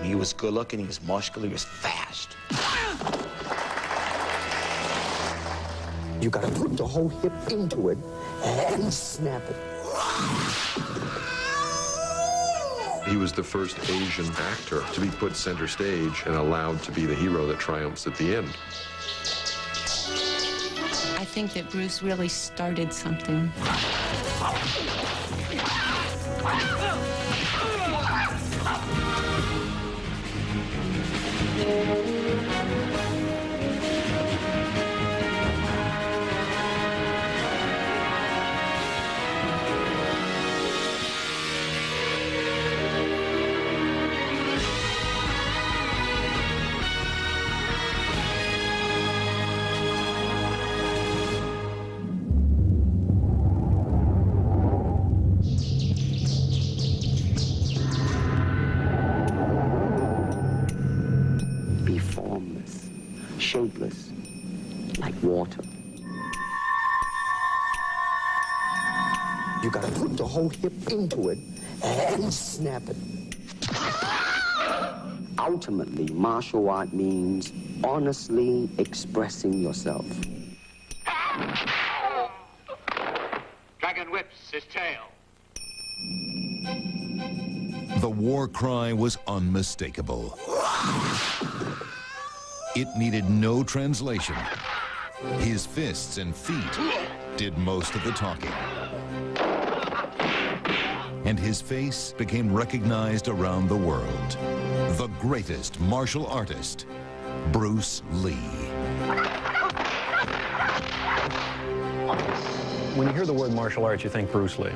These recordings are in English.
He was good looking, he was muscular, he was fast. You gotta put the whole hip into it and snap it. He was the first Asian actor to be put center stage and allowed to be the hero that triumphs at the end. I think that Bruce really started something. Shapeless, like water. You gotta put the whole hip into it and snap it. Ultimately, martial art means honestly expressing yourself. Dragon whips his tail. The war cry was unmistakable. It needed no translation. His fists and feet did most of the talking. And his face became recognized around the world. The greatest martial artist, Bruce Lee. When you hear the word martial arts, you think Bruce Lee.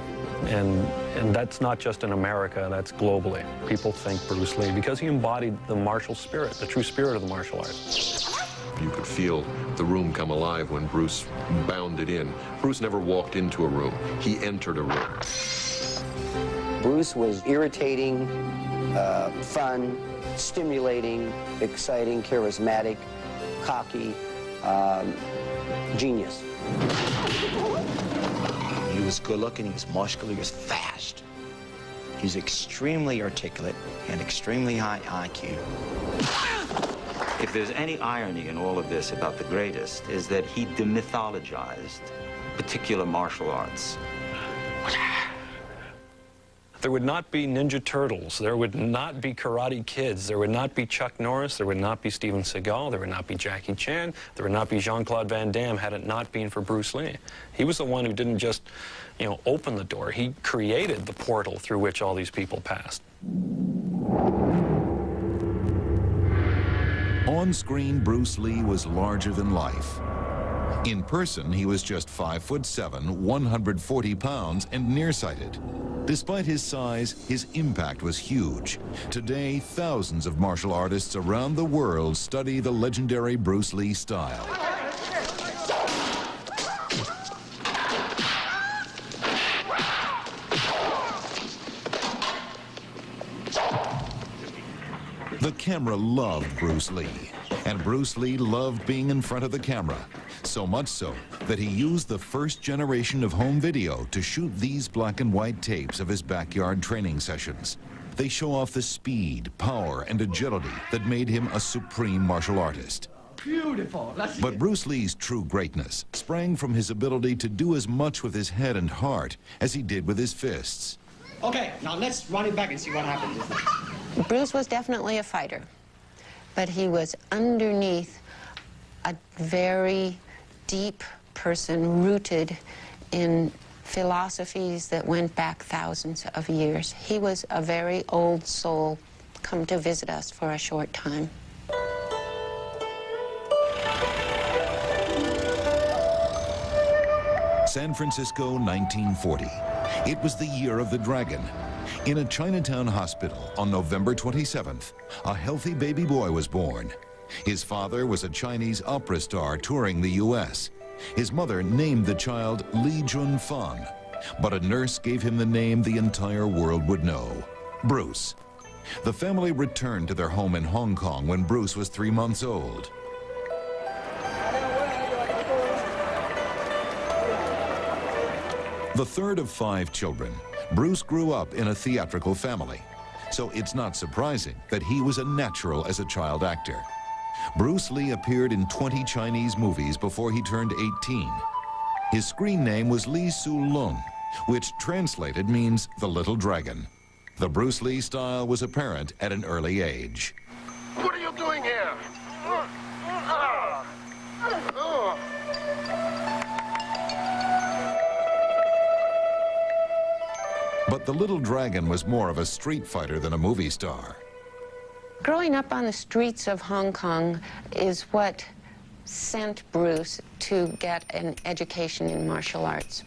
And that's not just in America, that's globally. People think Bruce Lee because he embodied the martial spirit, the true spirit of the martial arts. You could feel the room come alive when Bruce bounded in. Bruce never walked into a room, he entered a room. Bruce was irritating, fun, stimulating, exciting, charismatic, cocky, genius. He was good looking, he was muscular, he was fast. He was extremely articulate and extremely high IQ. If there's any irony in all of this about the greatest, is that he demythologized particular martial arts. There would not be Ninja Turtles, there would not be Karate Kids, there would not be Chuck Norris, there would not be Steven Seagal, there would not be Jackie Chan, there would not be Jean-Claude Van Damme had it not been for Bruce Lee. He was the one who didn't just, you know, open the door. He created the portal through which all these people passed. On screen, Bruce Lee was larger than life. In person, he was just 5'7", 140 pounds, and nearsighted. Despite his size, his impact was huge. Today, thousands of martial artists around the world study the legendary Bruce Lee style. The camera loved Bruce Lee, and Bruce Lee loved being in front of the camera. So much so that he used the first generation of home video to shoot these black and white tapes of his backyard training sessions. They show off the speed, power, and agility that made him a supreme martial artist. Beautiful. But Bruce Lee's true greatness sprang from his ability to do as much with his head and heart as he did with his fists. Okay, now let's run it back and see what happens. Bruce was definitely a fighter, but he was underneath a very deep person rooted in philosophies that went back thousands of years. He was a very old soul come to visit us for a short time. San Francisco, 1940. It was the year of the dragon. In a Chinatown hospital on November 27th, a healthy baby boy was born. His father was a Chinese opera star touring the U.S. His mother named the child Li Junfang, but a nurse gave him the name the entire world would know, Bruce. The family returned to their home in Hong Kong when Bruce was 3 months old. The third of 5 children, Bruce grew up in a theatrical family. so it's not surprising that he was a natural as a child actor. Bruce Lee appeared in 20 Chinese movies before he turned 18. His screen name was Li Su Lung, which translated means the Little Dragon. The Bruce Lee style was apparent at an early age. What are you doing here? But the Little Dragon was more of a street fighter than a movie star. Growing up on the streets of Hong Kong is what sent Bruce to get an education in martial arts.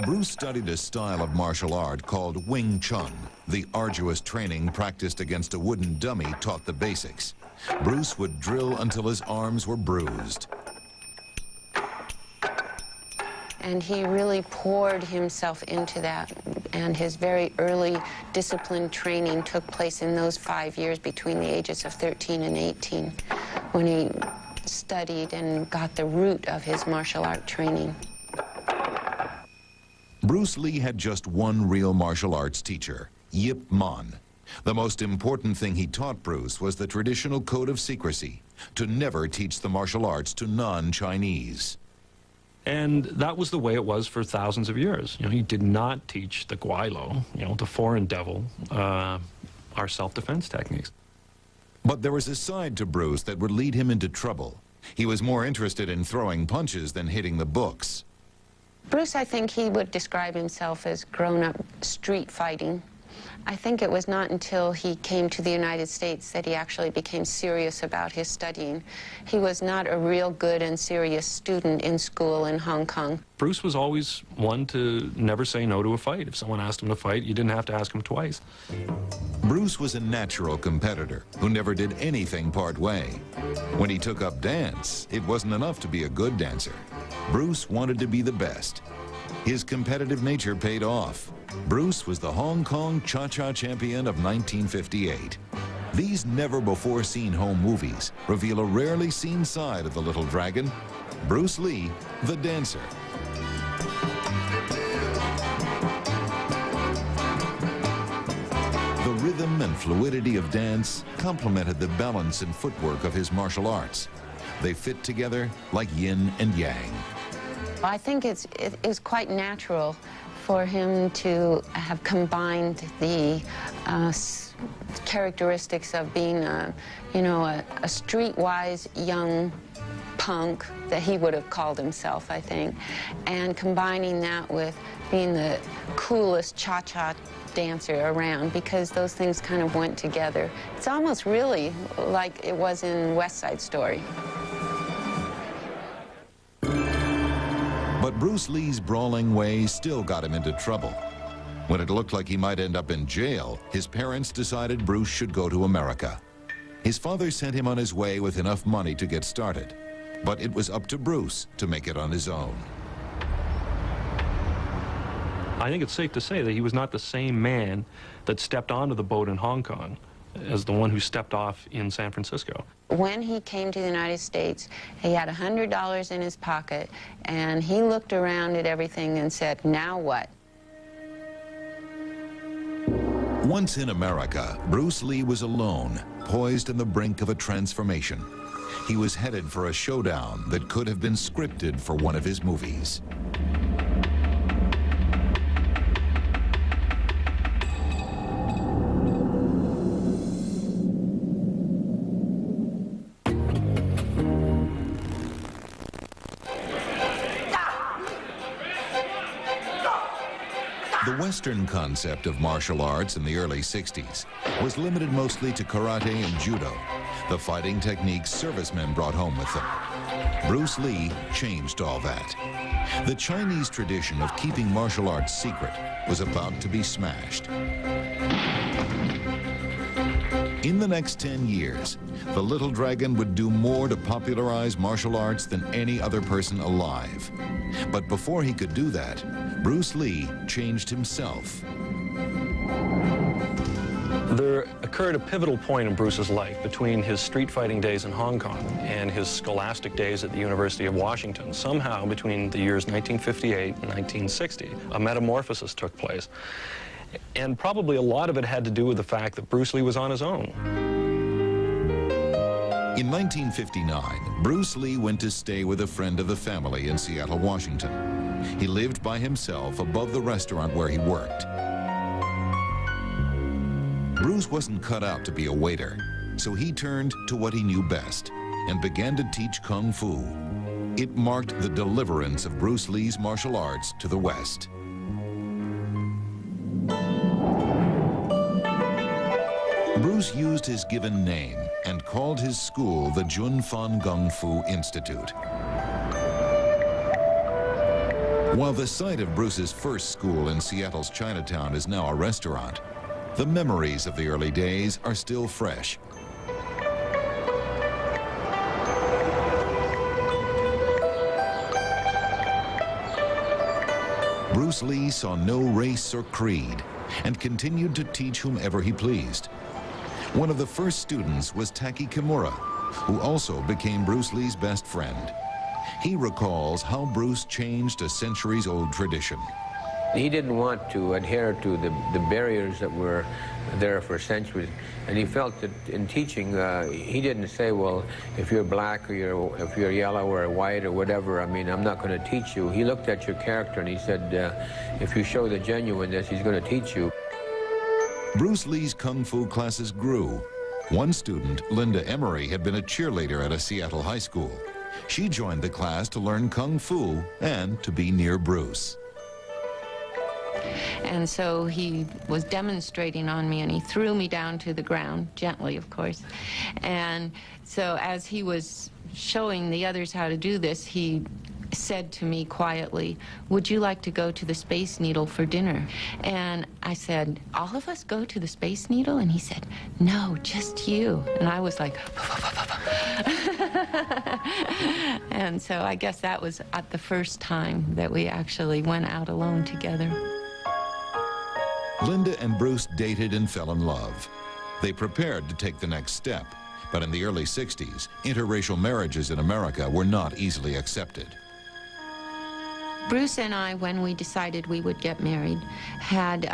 Bruce studied a style of martial art called Wing Chun. The arduous training practiced against a wooden dummy taught the basics. Bruce would drill until his arms were bruised. And he really poured himself into that, and his very early disciplined training took place in those 5 years between the ages of 13 and 18, when he studied and got the root of his martial art training. Bruce Lee had just one real martial arts teacher, Yip Man. The most important thing he taught Bruce was the traditional code of secrecy, to never teach the martial arts to non-Chinese. And that was the way it was for thousands of years. You know, he did not teach the guailo, you know, the foreign devil, our self-defense techniques. But there was a side to Bruce that would lead him into trouble. He was more interested in throwing punches than hitting the books. Bruce, I think he would describe himself as grown-up street fighting. I think it was not until he came to the United States that he actually became serious about his studying. He was not a real good and serious student in school in Hong Kong. Bruce was always one to never say no to a fight. If someone asked him to fight, you didn't have to ask him twice. Bruce was a natural competitor who never did anything part way. When he took up dance, it wasn't enough to be a good dancer. Bruce wanted to be the best. His competitive nature paid off. Bruce was the Hong Kong Cha-Cha champion of 1958. These never-before-seen home movies reveal a rarely seen side of the Little Dragon, Bruce Lee, the dancer. The rhythm and fluidity of dance complemented the balance and footwork of his martial arts. They fit together like yin and yang. I think it is quite natural for him to have combined the characteristics of being a streetwise young punk that he would have called himself, I think, and combining that with being the coolest cha-cha dancer around, because those things kind of went together. It's almost really like it was in West Side Story. But Bruce Lee's brawling ways still got him into trouble. When it looked like he might end up in jail, his parents decided Bruce should go to America. His father sent him on his way with enough money to get started, but it was up to Bruce to make it on his own. I think it's safe to say that he was not the same man that stepped onto the boat in Hong Kong as the one who stepped off in San Francisco. When he came to the United States, he had $100 in his pocket, and he looked around at everything and said, "Now what?" Once in America, Bruce Lee was alone, poised on the brink of a transformation. He was headed for a showdown that could have been scripted for one of his movies. The Western concept of martial arts in the early 60s was limited mostly to karate and judo, the fighting techniques servicemen brought home with them. Bruce Lee changed all that. The Chinese tradition of keeping martial arts secret was about to be smashed. In the next 10 years, the Little Dragon would do more to popularize martial arts than any other person alive. But before he could do that, Bruce Lee changed himself. There occurred a pivotal point in Bruce's life between his street fighting days in Hong Kong and his scholastic days at the University of Washington. Somehow, between the years 1958 and 1960, a metamorphosis took place. And probably a lot of it had to do with the fact that Bruce Lee was on his own. In 1959, Bruce Lee went to stay with a friend of the family in Seattle, Washington. He lived by himself above the restaurant where he worked. Bruce wasn't cut out to be a waiter, so he turned to what he knew best and began to teach Kung Fu. It marked the deliverance of Bruce Lee's martial arts to the West. Bruce used his given name and called his school the Jun Fan Kung Fu Institute. While the site of Bruce's first school in Seattle's Chinatown is now a restaurant, the memories of the early days are still fresh. Bruce Lee saw no race or creed and continued to teach whomever he pleased. One of the first students was Taki Kimura, who also became Bruce Lee's best friend. He recalls how Bruce changed a centuries-old tradition. He didn't want to adhere to the barriers that were there for centuries, and he felt that in teaching, he didn't say, well, if you're black or if you're yellow or white or whatever, I mean, I'm not going to teach you. He looked at your character and he said, if you show the genuineness, he's going to teach you. Bruce Lee's Kung Fu classes grew. One student, Linda Emery, had been a cheerleader at a Seattle high school. She joined the class to learn Kung Fu and to be near Bruce. And so he was demonstrating on me, and he threw me down to the ground, gently, of course. And so as he was showing the others how to do this, he said to me quietly, "Would you like to go to the Space Needle for dinner?" And I said, "All of us go to the Space Needle?" And he said, "No, just you." And I was like, and so I guess that was at the first time that we actually went out alone together. Linda and Bruce dated and fell in love. They prepared to take the next step, but in the early 60s, interracial marriages in America were not easily accepted. Bruce and I, when we decided we would get married, had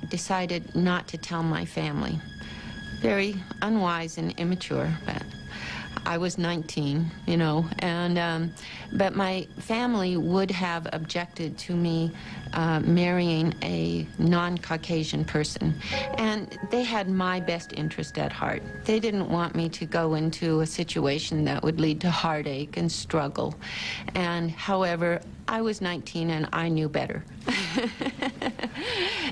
decided not to tell my family. Very unwise and immature, but I was 19, you know, and but my family would have objected to me marrying a non-Caucasian person, and they had my best interest at heart. They didn't want me to go into a situation that would lead to heartache and struggle, and however, I was 19 and I knew better.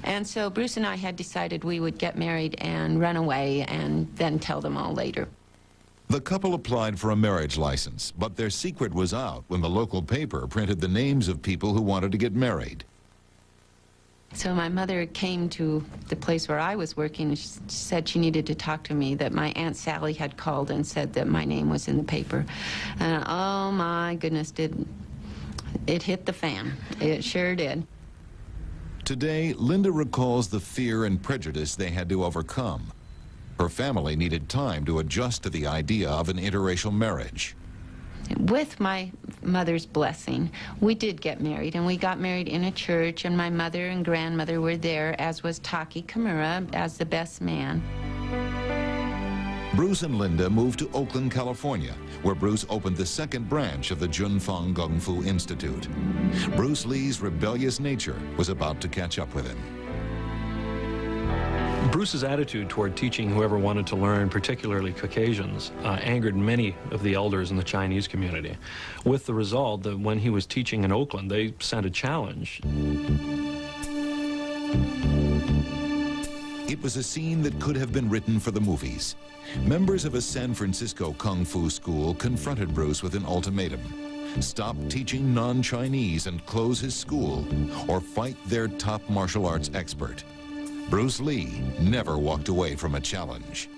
And so Bruce and I had decided we would get married and run away and then tell them all later. The couple applied for a marriage license, but their secret was out when the local paper printed the names of people who wanted to get married. So my mother came to the place where I was working and she said she needed to talk to me, that my Aunt Sally had called and said that my name was in the paper. And oh my goodness, it hit the fan. It sure did. Today, Linda recalls the fear and prejudice they had to overcome. Her family needed time to adjust to the idea of an interracial marriage. With my mother's blessing, we did get married, and we got married in a church, and my mother and grandmother were there, as was Taki Kimura as the best man. Bruce and Linda moved to Oakland, California, where Bruce opened the second branch of the Jun Fan Kung Fu Institute. Bruce Lee's rebellious nature was about to catch up with him. Bruce's attitude toward teaching whoever wanted to learn, particularly Caucasians, angered many of the elders in the Chinese community, with the result that when he was teaching in Oakland, they sent a challenge. It was a scene that could have been written for the movies. Members of a San Francisco Kung Fu school confronted Bruce with an ultimatum: stop teaching non-Chinese and close his school, or fight their top martial arts expert. Bruce Lee never walked away from a challenge.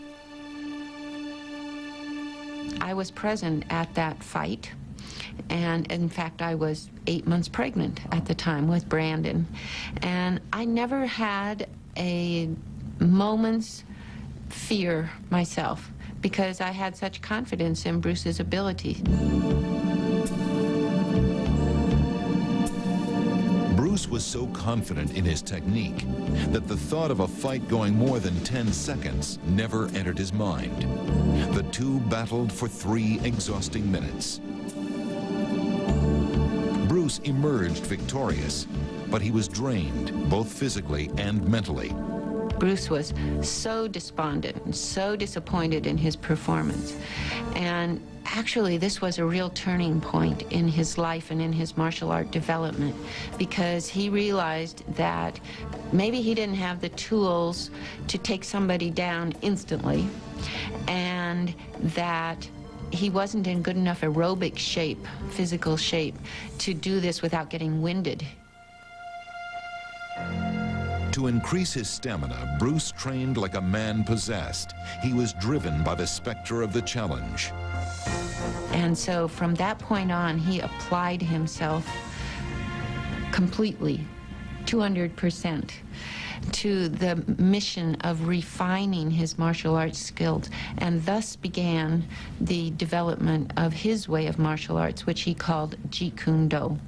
I was present at that fight, and in fact I was 8 months pregnant at the time with Brandon, and I never had a moment's fear myself because I had such confidence in Bruce's ability. Bruce was so confident in his technique that the thought of a fight going more than 10 seconds never entered his mind. The two battled for 3 exhausting minutes. Bruce emerged victorious, but he was drained, both physically and mentally. Bruce was so despondent and so disappointed in his performance. And actually, this was a real turning point in his life and in his martial art development, because he realized that maybe he didn't have the tools to take somebody down instantly, and that he wasn't in good enough aerobic shape, physical shape, to do this without getting winded. To increase his stamina, Bruce trained like a man possessed. He was driven by the specter of the challenge. And so from that point on, he applied himself completely, 200%, to the mission of refining his martial arts skills, and thus began the development of his way of martial arts, which he called Jeet Kune Do.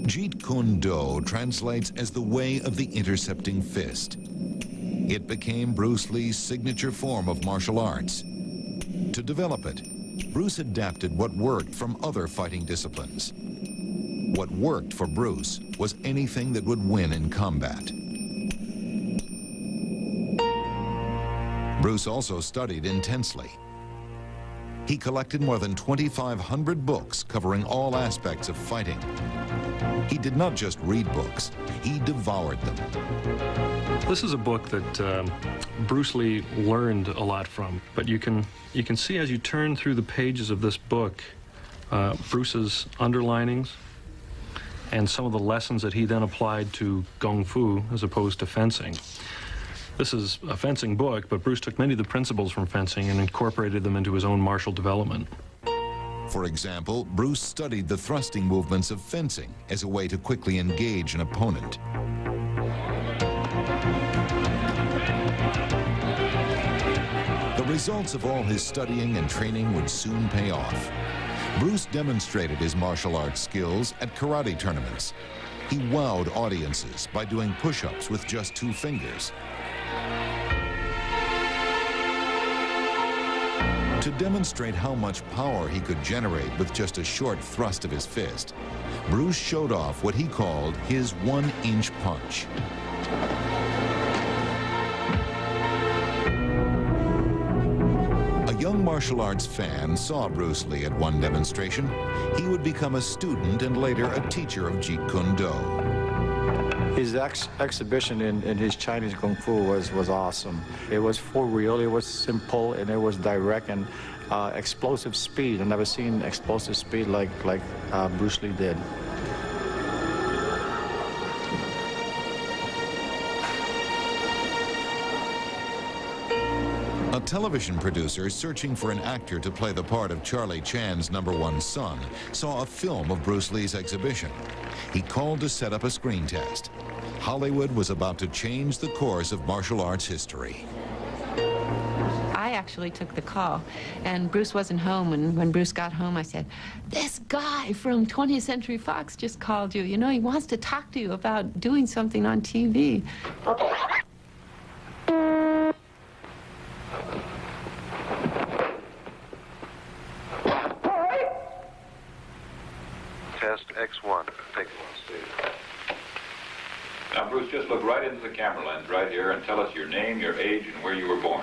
Jeet Kune Do translates as the way of the intercepting fist. It became Bruce Lee's signature form of martial arts. To develop it, Bruce adapted what worked from other fighting disciplines. What worked for Bruce was anything that would win in combat. Bruce also studied intensely. He collected more than 2,500 books covering all aspects of fighting. He did not just read books, he devoured them. This is a book that Bruce Lee learned a lot from, but you can see as you turn through the pages of this book, Bruce's underlinings and some of the lessons that he then applied to Kung Fu as opposed to fencing. This is a fencing book, but Bruce took many of the principles from fencing and incorporated them into his own martial development. For example, Bruce studied the thrusting movements of fencing as a way to quickly engage an opponent. The results of all his studying and training would soon pay off. Bruce demonstrated his martial arts skills at karate tournaments. He wowed audiences by doing push-ups with just 2 fingers. To demonstrate how much power he could generate with just a short thrust of his fist, Bruce showed off what he called his 1-inch punch. A young martial arts fan saw Bruce Lee at one demonstration. He would become a student and later a teacher of Jeet Kune Do. His exhibition in his Chinese Kung Fu was awesome. It was for real, it was simple, and it was direct and explosive speed. I've never seen explosive speed like Bruce Lee did. A television producer searching for an actor to play the part of Charlie Chan's #1 son saw a film of Bruce Lee's exhibition. He called to set up a screen test. Hollywood was about to change the course of martial arts history. I actually took the call, and Bruce wasn't home, and when Bruce got home, I said, "This guy from 20th Century Fox just called you. You know, he wants to talk to you about doing something on TV." Test X1. Take one, Steve. Now, Bruce, just look right into the camera lens right here and tell us your name, your age, and where you were born.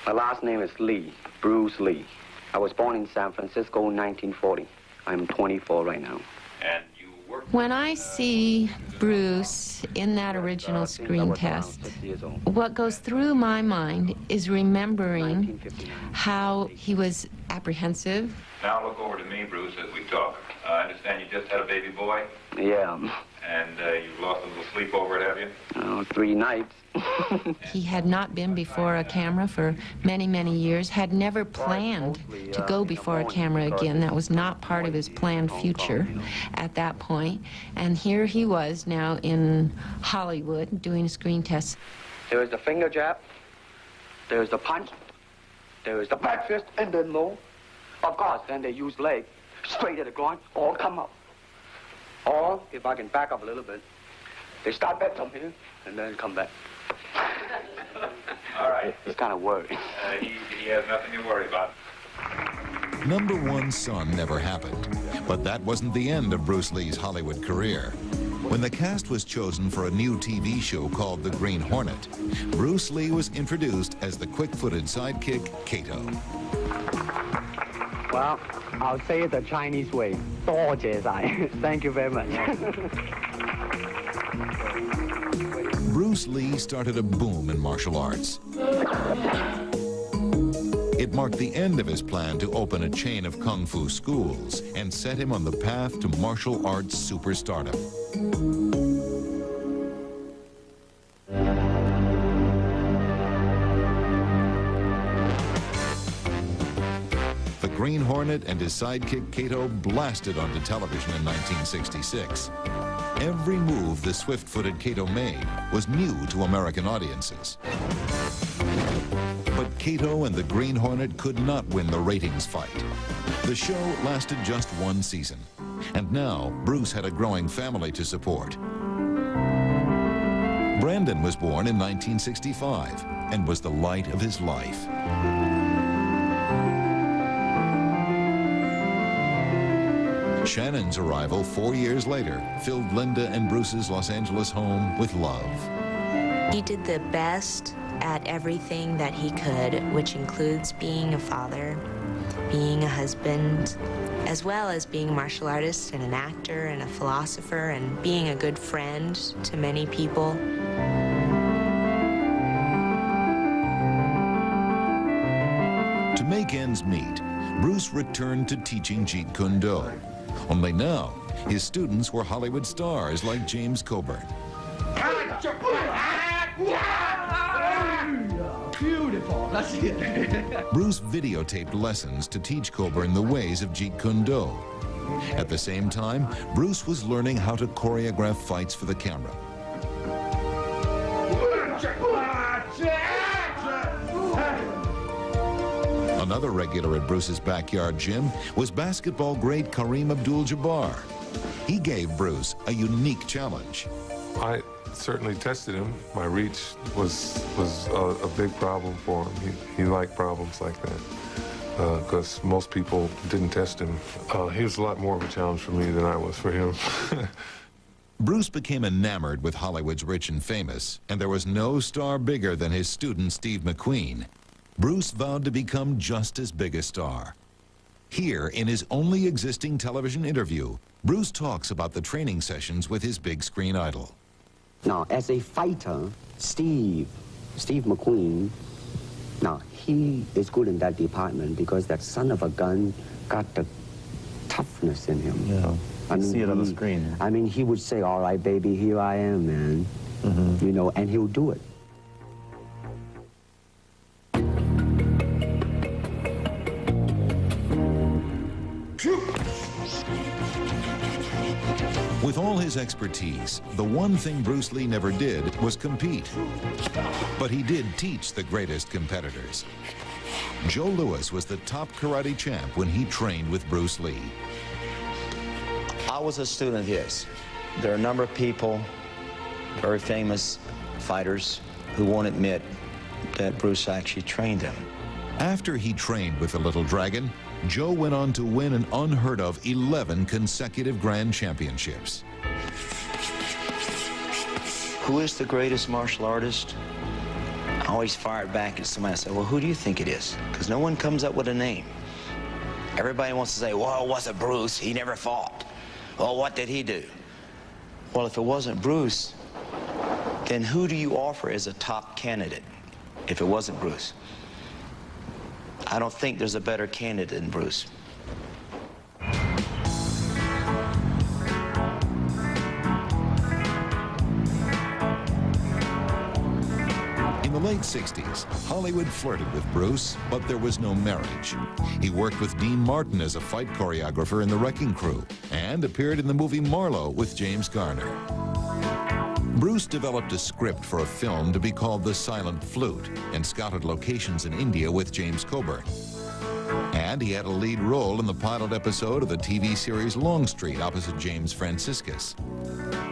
My last name is Lee, Bruce Lee. I was born in San Francisco in 1940. I'm 24 right now. And you worked... When I see Bruce in that original screen test, what goes through my mind is remembering how he was apprehensive. Now look over to me, Bruce, as we talk. I understand you just had a baby boy? Yeah. And you've lost a little sleep over it, have you? 3 nights. He had not been before a camera for many, many years, had never planned to go before a camera again. That was not part of his planned future at that point. And here he was now in Hollywood doing screen tests. There is the finger jab, there is the punch, there is the back fist, and then low. Of course, then they use leg, straight at the groin, or come up. Or, if I can back up a little bit, they start back from here, and then come back. All right. He's kind of worried. He has nothing to worry about. Number one son never happened, but that wasn't the end of Bruce Lee's Hollywood career. When the cast was chosen for a new TV show called The Green Hornet, Bruce Lee was introduced as the quick-footed sidekick, Kato. Well, I'll say it the Chinese way. 多謝晒. Thank you very much. Bruce Lee started a boom in martial arts. It marked the end of his plan to open a chain of kung fu schools and set him on the path to martial arts superstardom. The Green Hornet and his sidekick Kato blasted onto television in 1966. Every move the swift-footed Kato made was new to American audiences. But Kato and the Green Hornet could not win the ratings fight. The show lasted just 1 season, and now Bruce had a growing family to support. Brandon was born in 1965 and was the light of his life. Shannon's arrival 4 years later filled Linda and Bruce's Los Angeles home with love. He did the best at everything that he could, which includes being a father, being a husband, as well as being a martial artist and an actor and a philosopher and being a good friend to many people. To make ends meet, Bruce returned to teaching Jeet Kune Do. Only now, his students were Hollywood stars like James Coburn. Beautiful. That's it. Bruce videotaped lessons to teach Coburn the ways of Jeet Kune Do. At the same time, Bruce was learning how to choreograph fights for the camera. Another regular at Bruce's backyard gym was basketball great Kareem Abdul-Jabbar. He gave Bruce a unique challenge. I certainly tested him. My reach was a big problem for him. He liked problems like that because most people didn't test him. He was a lot more of a challenge for me than I was for him. Bruce became enamored with Hollywood's rich and famous, and there was no star bigger than his student Steve McQueen. Bruce vowed to become just as big a star. Here, in his only existing television interview, Bruce talks about the training sessions with his big screen idol. Now, as a fighter, Steve McQueen, now, he is good in that department because that son of a gun got the toughness in him. Yeah, I mean, see it on the screen. I mean, he would say, all right, baby, here I am, man. Mm-hmm. You know, and he'll do it. With all his expertise, the one thing Bruce Lee never did was compete. But he did teach the greatest competitors. Joe Louis was the top karate champ when he trained with Bruce Lee. I was a student of his. There are a number of people, very famous fighters, who won't admit that Bruce actually trained them. After he trained with the Little Dragon, Joe went on to win an unheard of 11 consecutive grand championships. Who is the greatest martial artist? I always fire it back at somebody and say, well, who do you think it is? Because no one comes up with a name. Everybody wants to say, well, it wasn't Bruce. He never fought. Well, what did he do? Well, if it wasn't Bruce, then who do you offer as a top candidate if it wasn't Bruce? I don't think there's a better candidate than Bruce. late 60s, Hollywood flirted with Bruce, but there was no marriage. He worked with Dean Martin as a fight choreographer in The Wrecking Crew and appeared in the movie Marlowe with James Garner. Bruce developed a script for a film to be called The Silent Flute and scouted locations in India with James Coburn. And he had a lead role in the pilot episode of the TV series Longstreet opposite James Franciscus.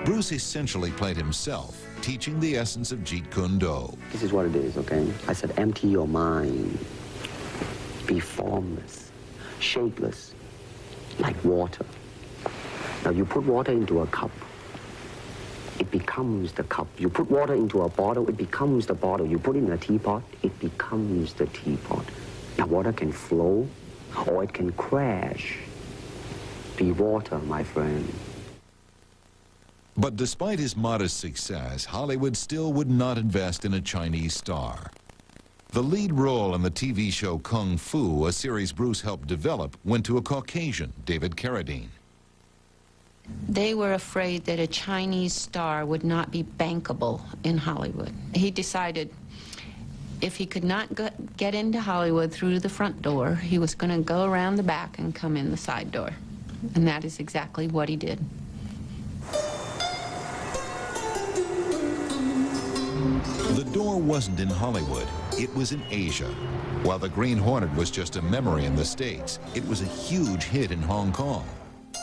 Bruce essentially played himself, teaching the essence of Jeet Kune Do. This is what it is, okay? I said, empty your mind. Be formless, shapeless, like water. Now, you put water into a cup, it becomes the cup. You put water into a bottle, it becomes the bottle. You put it in a teapot, it becomes the teapot. Now, water can flow, or it can crash. Be water, my friend. But despite his modest success, Hollywood still would not invest in a Chinese star. The lead role in the TV show Kung Fu, a series Bruce helped develop, went to a Caucasian, David Carradine. They were afraid that a Chinese star would not be bankable in Hollywood. He decided if he could not get into Hollywood through the front door, he was going to go around the back and come in the side door. And that is exactly what he did. The door wasn't in Hollywood, it was in Asia. While The Green Hornet was just a memory in the States, it was a huge hit in Hong Kong.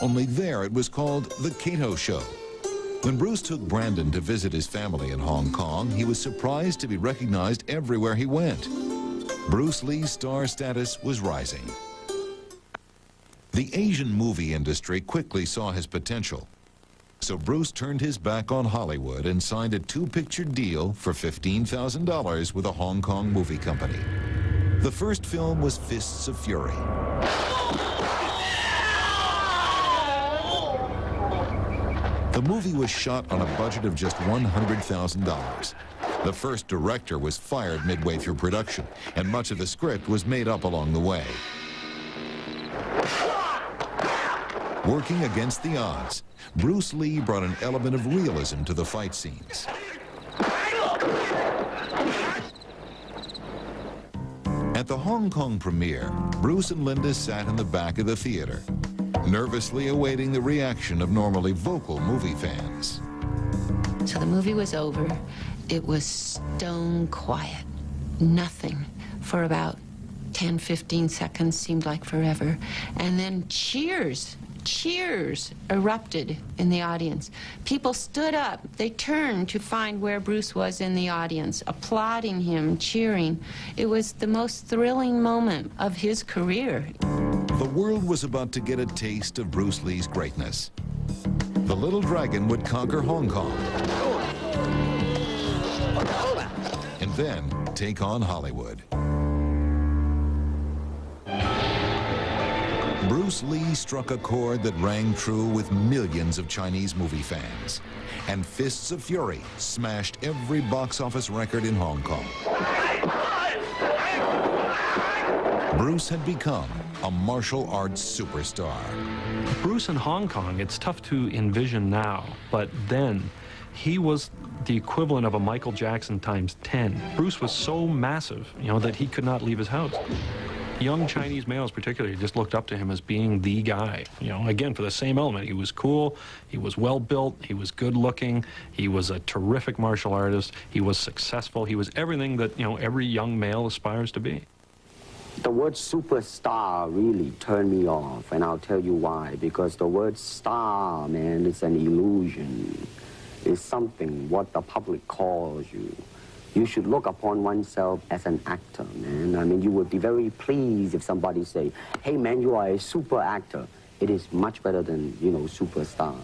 Only there it was called The Kato Show. When Bruce took Brandon to visit his family in Hong Kong, he was surprised to be recognized everywhere he went. Bruce Lee's star status was rising. The Asian movie industry quickly saw his potential. So Bruce turned his back on Hollywood and signed a two-picture deal for $15,000 with a Hong Kong movie company. The first film was Fists of Fury. The movie was shot on a budget of just $100,000. The first director was fired midway through production, and much of the script was made up along the way. Working against the odds, Bruce Lee brought an element of realism to the fight scenes. At the Hong Kong premiere, Bruce and Linda sat in the back of the theater, nervously awaiting the reaction of normally vocal movie fans. So the movie was over. It was stone quiet. Nothing for about 10, 15 seconds, seemed like forever. And then cheers erupted in the audience. People stood up. They turned to find where Bruce was in the audience, applauding him, cheering. It was the most thrilling moment of his career. The world was about to get a taste of Bruce Lee's greatness. The little dragon would conquer Hong Kong and then take on Hollywood. Bruce Lee struck a chord that rang true with millions of Chinese movie fans, and Fists of Fury smashed every box office record in Hong Kong. Bruce had become a martial arts superstar. Bruce in Hong Kong, it's tough to envision now, but then he was the equivalent of a Michael Jackson times 10. Bruce was so massive, that he could not leave his house. Young Chinese males particularly just looked up to him as being the guy. Again, for the same element. He was cool, he was well-built, he was good-looking, he was a terrific martial artist, he was successful, he was everything that, every young male aspires to be. The word superstar really turned me off, and I'll tell you why. Because the word star, man, is an illusion. It's something what the public calls you. You should look upon oneself as an actor, man. I mean, you would be very pleased if somebody say, hey, man, you are a super actor. It is much better than, superstar.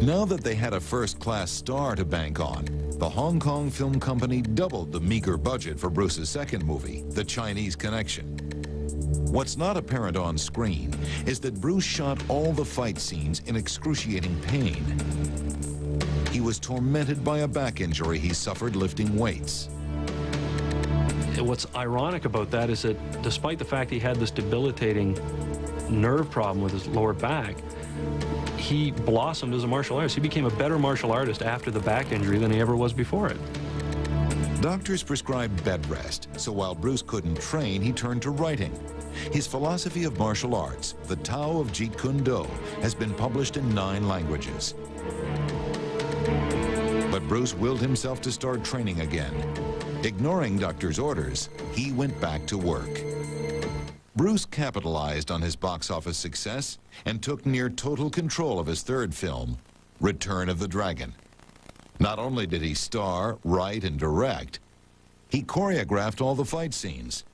Now that they had a first-class star to bank on, the Hong Kong Film Company doubled the meager budget for Bruce's second movie, The Chinese Connection. What's not apparent on screen is that Bruce shot all the fight scenes in excruciating pain. He was tormented by a back injury he suffered lifting weights. What's ironic about that is that despite the fact he had this debilitating nerve problem with his lower back, he blossomed as a martial artist. He became a better martial artist after the back injury than he ever was before it. Doctors prescribed bed rest, so while Bruce couldn't train, he turned to writing. His philosophy of martial arts, the Tao of Jeet Kune Do, has been published in 9 languages. But Bruce willed himself to start training again. Ignoring doctors' orders, he went back to work. Bruce capitalized on his box office success and took near total control of his 3rd film, Return of the Dragon. Not only did he star, write, and direct, he choreographed all the fight scenes.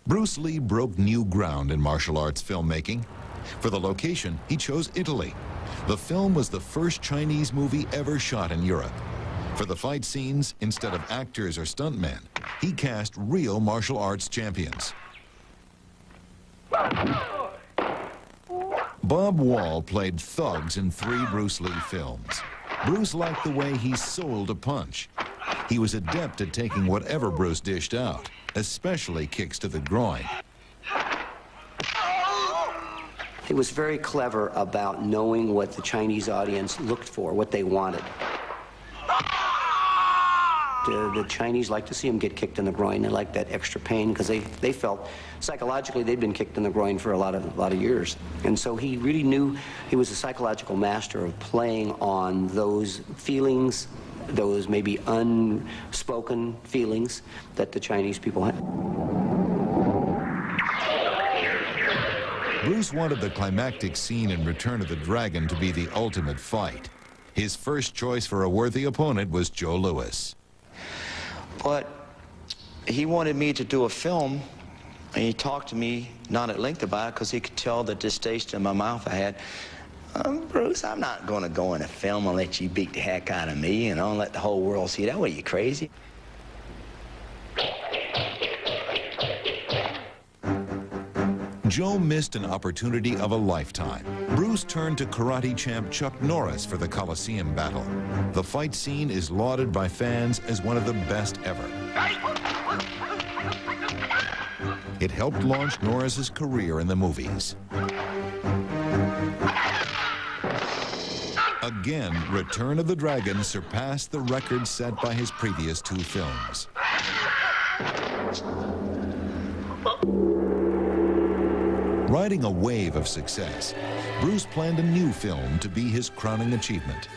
Bruce Lee broke new ground in martial arts filmmaking. For the location, he chose Italy. The film was the first Chinese movie ever shot in Europe. For the fight scenes, instead of actors or stuntmen, he cast real martial arts champions. Bob Wall played thugs in 3 Bruce Lee films. Bruce liked the way he sold a punch. He was adept at taking whatever Bruce dished out, especially kicks to the groin. He was very clever about knowing what the Chinese audience looked for, what they wanted. The Chinese like to see him get kicked in the groin. They like that extra pain because they felt psychologically they'd been kicked in the groin for a lot of years. And so he really knew he was a psychological master of playing on those feelings, those maybe unspoken feelings that the Chinese people had. Bruce wanted the climactic scene in Return of the Dragon to be the ultimate fight. His first choice for a worthy opponent was Joe Louis. But he wanted me to do a film, and he talked to me not at length about it because he could tell the distaste in my mouth I had. Bruce, I'm not going to go in a film and let you beat the heck out of me, you know, and let the whole world see that. What, are you crazy? Joe missed an opportunity of a lifetime. Bruce turned to karate champ Chuck Norris for the Coliseum battle. The fight scene is lauded by fans as one of the best ever. It helped launch Norris's career in the movies. Again, Return of the Dragon surpassed the record set by his previous 2 films. Riding a wave of success, Bruce planned a new film to be his crowning achievement.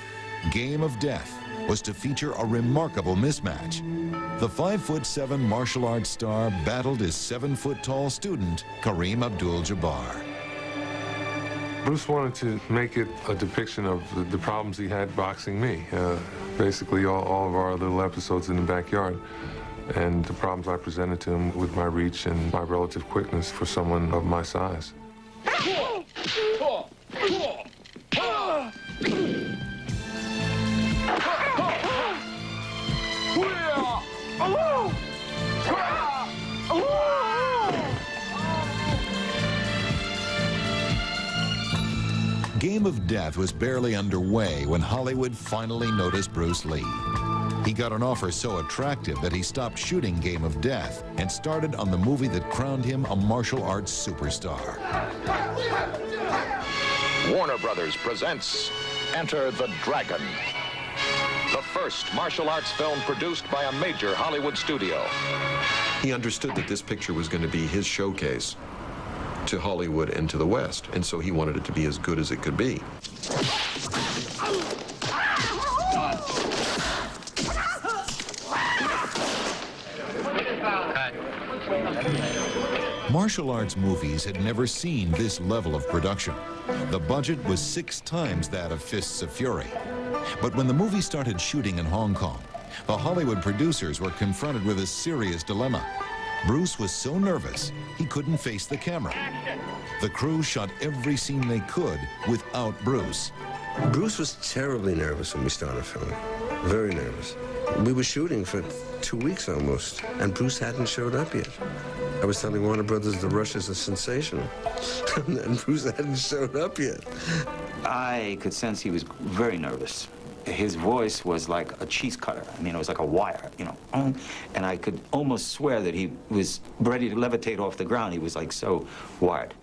Game of Death was to feature a remarkable mismatch. The 5'7" martial arts star battled his 7-foot-tall student, Kareem Abdul-Jabbar. Bruce wanted to make it a depiction of the problems he had boxing me. Basically, all of our little episodes in the backyard. And the problems I presented to him with my reach and my relative quickness for someone of my size. Game of Death was barely underway when Hollywood finally noticed Bruce Lee. He got an offer so attractive that he stopped shooting Game of Death and started on the movie that crowned him a martial arts superstar. Warner Brothers presents Enter the Dragon, the first martial arts film produced by a major Hollywood studio. He understood that this picture was going to be his showcase to Hollywood and to the West, and so he wanted it to be as good as it could be. Martial arts movies had never seen this level of production. The budget was 6 times that of Fists of Fury. But when the movie started shooting in Hong Kong, the Hollywood producers were confronted with a serious dilemma. Bruce was so nervous, he couldn't face the camera. The crew shot every scene they could without Bruce. Bruce was terribly nervous when we started filming. Very nervous. We were shooting for 2 weeks almost, and Bruce hadn't showed up yet. I was telling Warner Brothers the rush is a sensation, and Bruce hadn't showed up yet. I could sense he was very nervous. His voice was like a cheese cutter. I mean, it was like a wire, you know. And I could almost swear that he was ready to levitate off the ground. He was like so wired.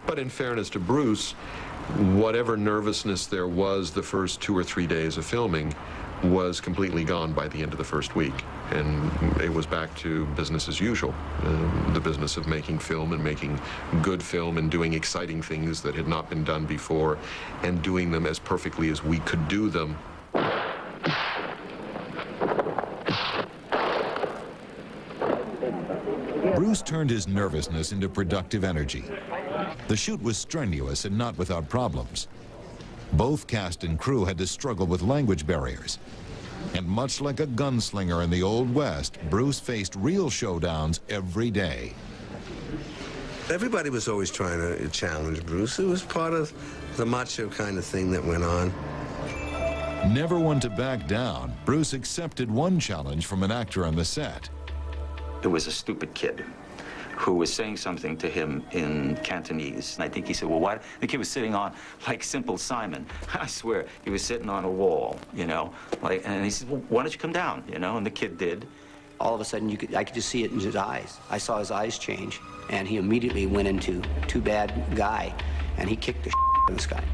But in fairness to Bruce, Whatever nervousness there was the first 2 or 3 days of filming was completely gone by the end of the first week. And it was back to business as usual, the business of making film and making good film and doing exciting things that had not been done before and doing them as perfectly as we could do them. Bruce turned his nervousness into productive energy. The shoot was strenuous and not without problems. Both cast and crew had to struggle with language barriers. And much like a gunslinger in the Old West, Bruce faced real showdowns every day. Everybody was always trying to challenge Bruce. It was part of the macho kind of thing that went on. Never one to back down, Bruce accepted one challenge from an actor on the set. It was a stupid kid who was saying something to him in Cantonese. And I think he said, well, why? The kid was sitting on, like, Simple Simon. I swear, he was sitting on a wall, you know? Like, and he said, well, why don't you come down, you know? And the kid did. All of a sudden, I could just see it in his eyes. I saw his eyes change, and he immediately went into too bad guy, and he kicked the shit out of this guy.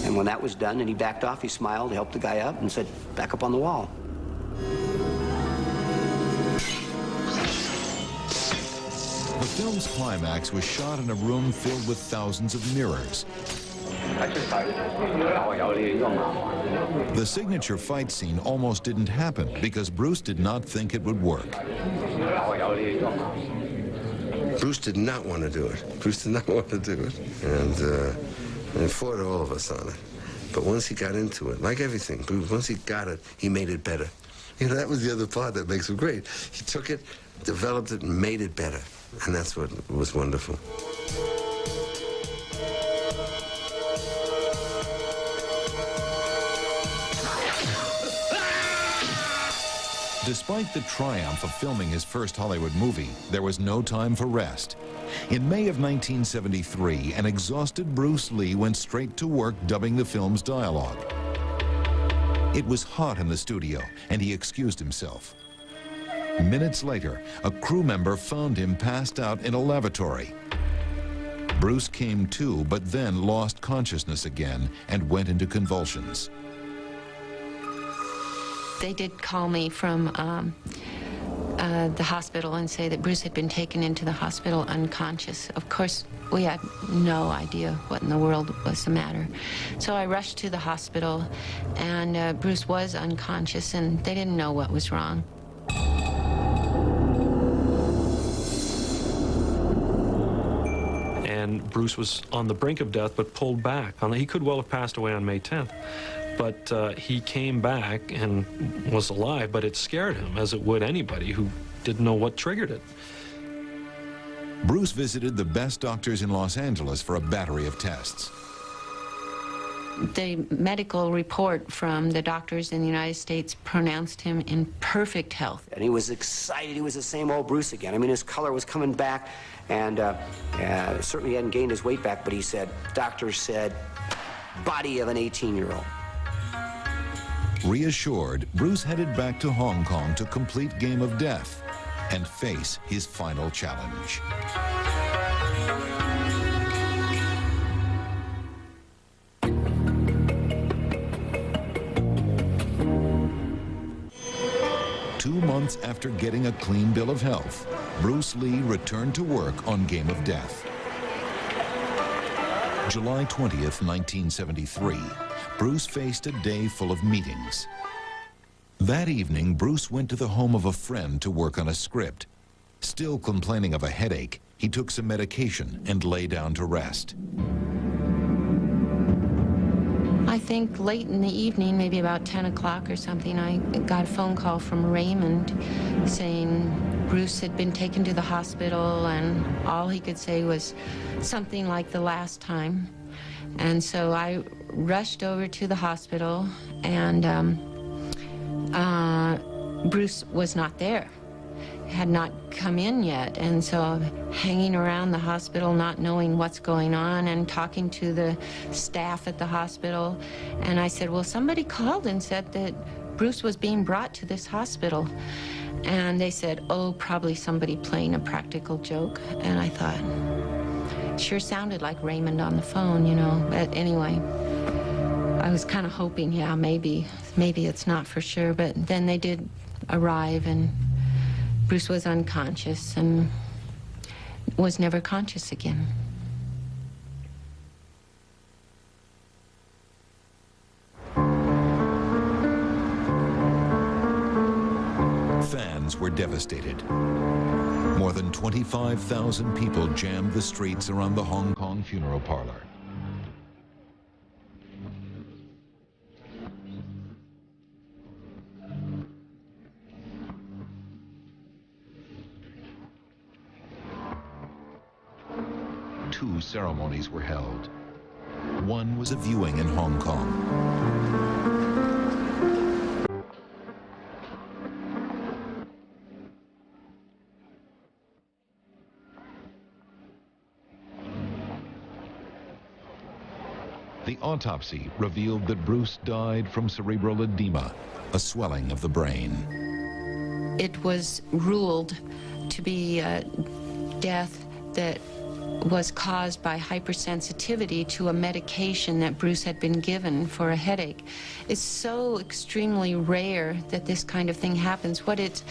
And when that was done and he backed off, he smiled, helped the guy up, and said, back up on the wall. The film's climax was shot in a room filled with thousands of mirrors. The signature fight scene almost didn't happen because Bruce did not think it would work. Bruce did not want to do it. Bruce did not want to do it. And fought all of us on it. But once he got into it, like everything, Bruce, once he got it, he made it better. You know, that was the other part that makes him great. He took it, developed it, and made it better. And that's what was wonderful. Despite the triumph of filming his first Hollywood movie, there was no time for rest. In May of 1973, an exhausted Bruce Lee went straight to work dubbing the film's dialogue. It was hot in the studio, and he excused himself. Minutes later, a crew member found him passed out in a lavatory. Bruce came to, but then lost consciousness again and went into convulsions. They did call me from the hospital and say that Bruce had been taken into the hospital unconscious. Of course, we had no idea what in the world was the matter. So I rushed to the hospital, and Bruce was unconscious, and they didn't know what was wrong. And Bruce was on the brink of death, but pulled back. He could well have passed away on May 10th. But he came back and was alive, but it scared him, as it would anybody who didn't know what triggered it. Bruce visited the best doctors in Los Angeles for a battery of tests. The medical report from the doctors in the United States pronounced him in perfect health. And he was excited. He was the same old Bruce again. I mean, his color was coming back, and certainly he hadn't gained his weight back, but he said, doctors said, body of an 18-year-old. Reassured, Bruce headed back to Hong Kong to complete Game of Death and face his final challenge. Two months after getting a clean bill of health, Bruce Lee returned to work on Game of Death. July 20th, 1973. Bruce faced a day full of meetings. That evening, Bruce went to the home of a friend to work on a script. Still complaining of a headache, he took some medication and lay down to rest. I think late in the evening, maybe about 10 o'clock or something, I got a phone call from Raymond saying Bruce had been taken to the hospital, and all he could say was something like the last time. And so I rushed over to the hospital, and Bruce was not there. Had not come in yet, and so hanging around the hospital, not knowing what's going on, and talking to the staff at the hospital. And I said, well, somebody called and said that Bruce was being brought to this hospital. And they said, oh, probably somebody playing a practical joke. And I thought, sure sounded like Raymond on the phone, you know. But anyway, I was kind of hoping, yeah, maybe it's not for sure. But then they did arrive, and Bruce was unconscious and was never conscious again. Fans were devastated. More than 25,000 people jammed the streets around the Hong Kong funeral parlor. Two ceremonies were held. One was a viewing in Hong Kong. The autopsy revealed that Bruce died from cerebral edema, a swelling of the brain. It was ruled to be a death that was caused by hypersensitivity to a medication that Bruce had been given for a headache. It's so extremely rare that this kind of thing happens. What it's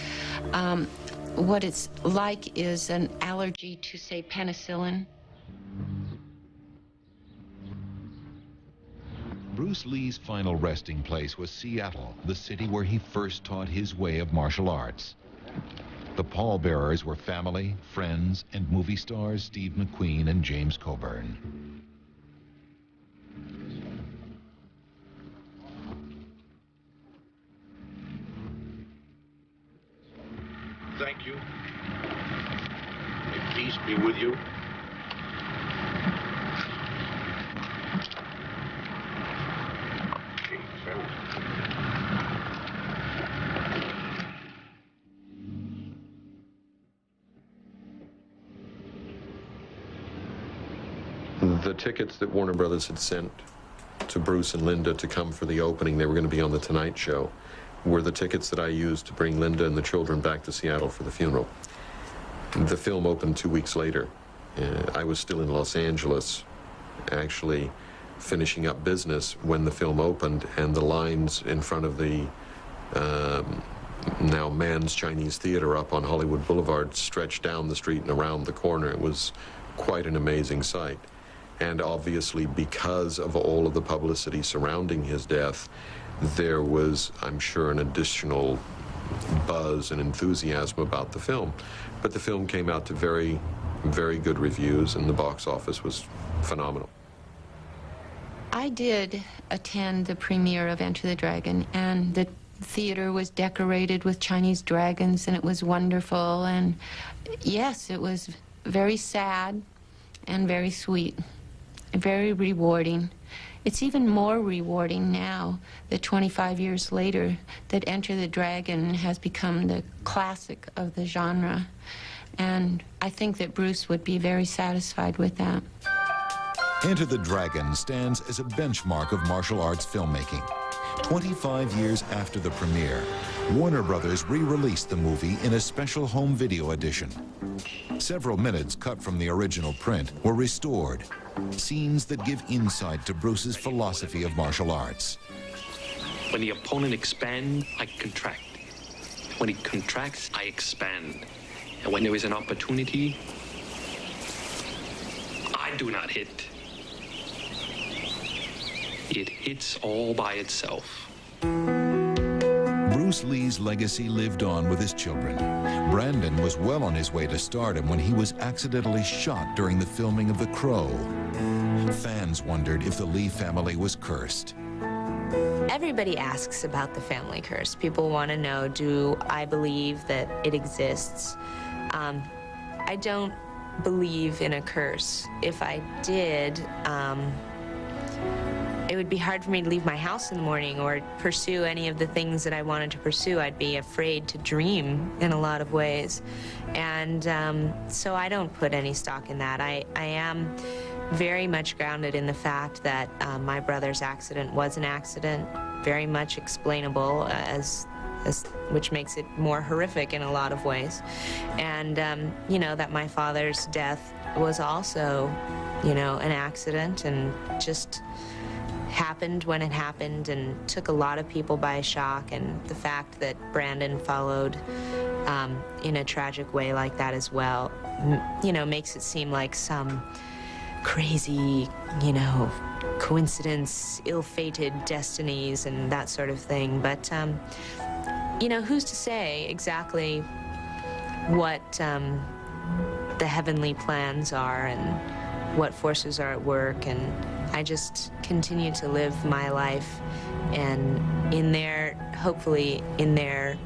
like is an allergy to, say, penicillin. Bruce Lee's final resting place was Seattle, the city where he first taught his way of martial arts. The pallbearers were family, friends, and movie stars Steve McQueen and James Coburn. Thank you. May peace be with you. The tickets that Warner Brothers had sent to Bruce and Linda to come for the opening, they were going to be on The Tonight Show, were the tickets that I used to bring Linda and the children back to Seattle for the funeral. The film opened 2 weeks later. I was still in Los Angeles, actually finishing up business when the film opened, and the lines in front of the now Mann's Chinese Theater up on Hollywood Boulevard stretched down the street and around the corner. It was quite an amazing sight. And obviously, because of all of the publicity surrounding his death, there was, I'm sure, an additional buzz and enthusiasm about the film. But the film came out to very, very good reviews, and the box office was phenomenal. I did attend the premiere of Enter the Dragon, and the theater was decorated with Chinese dragons, and it was wonderful. And yes, it was very sad and very sweet, very rewarding. It's even more rewarding now that 25 years later that Enter the Dragon has become the classic of the genre. And I think that Bruce would be very satisfied with that. Enter the Dragon stands as a benchmark of martial arts filmmaking. 25 years after the premiere, Warner Brothers re-released the movie in a special home video edition. Several minutes cut from the original print were restored, scenes that give insight to Bruce's philosophy of martial arts. When the opponent expands, I contract. When he contracts, I expand. And when there is an opportunity, I do not hit. It hits all by itself. Bruce Lee's legacy lived on with his children. Brandon was well on his way to stardom when he was accidentally shot during the filming of The Crow. Fans wondered if the Lee family was cursed. Everybody asks about the family curse. People want to know, do I believe that it exists? I don't believe in a curse. If I did, it would be hard for me to leave my house in the morning or pursue any of the things that I wanted to pursue. I'd be afraid to dream in a lot of ways. And so I don't put any stock in that. I am very much grounded in the fact that my brother's accident was an accident, very much explainable as which makes it more horrific in a lot of ways. And, you know, that my father's death was also, you know, an accident and just happened when it happened and took a lot of people by shock. And the fact that Brandon followed in a tragic way like that as well, you know, makes it seem like some crazy, you know, coincidence, ill-fated destinies and that sort of thing. But, you know, who's to say exactly what the heavenly plans are and what forces are at work? And I just continue to live my life and in their, hopefully in their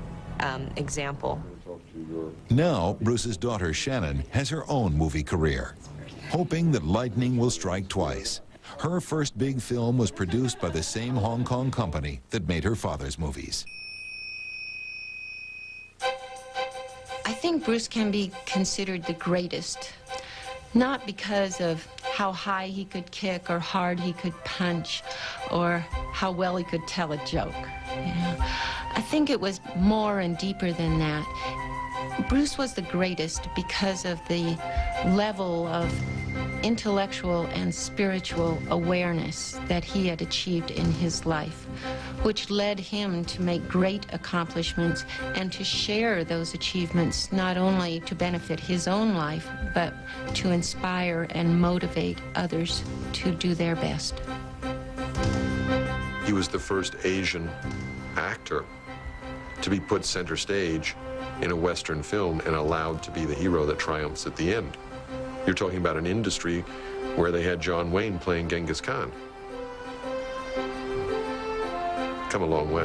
example. Now, Bruce's daughter Shannon has her own movie career, hoping that lightning will strike twice. Her first big film was produced by the same Hong Kong company that made her father's movies. I think Bruce can be considered the greatest, not because of how high he could kick or hard he could punch or how well he could tell a joke. You know? I think it was more and deeper than that. Bruce was the greatest because of the level of intellectual and spiritual awareness that he had achieved in his life, which led him to make great accomplishments and to share those achievements, not only to benefit his own life, but to inspire and motivate others to do their best. He was the first Asian actor to be put center stage in a Western film and allowed to be the hero that triumphs at the end. You're talking about an industry where they had John Wayne playing Genghis Khan. Come a long way.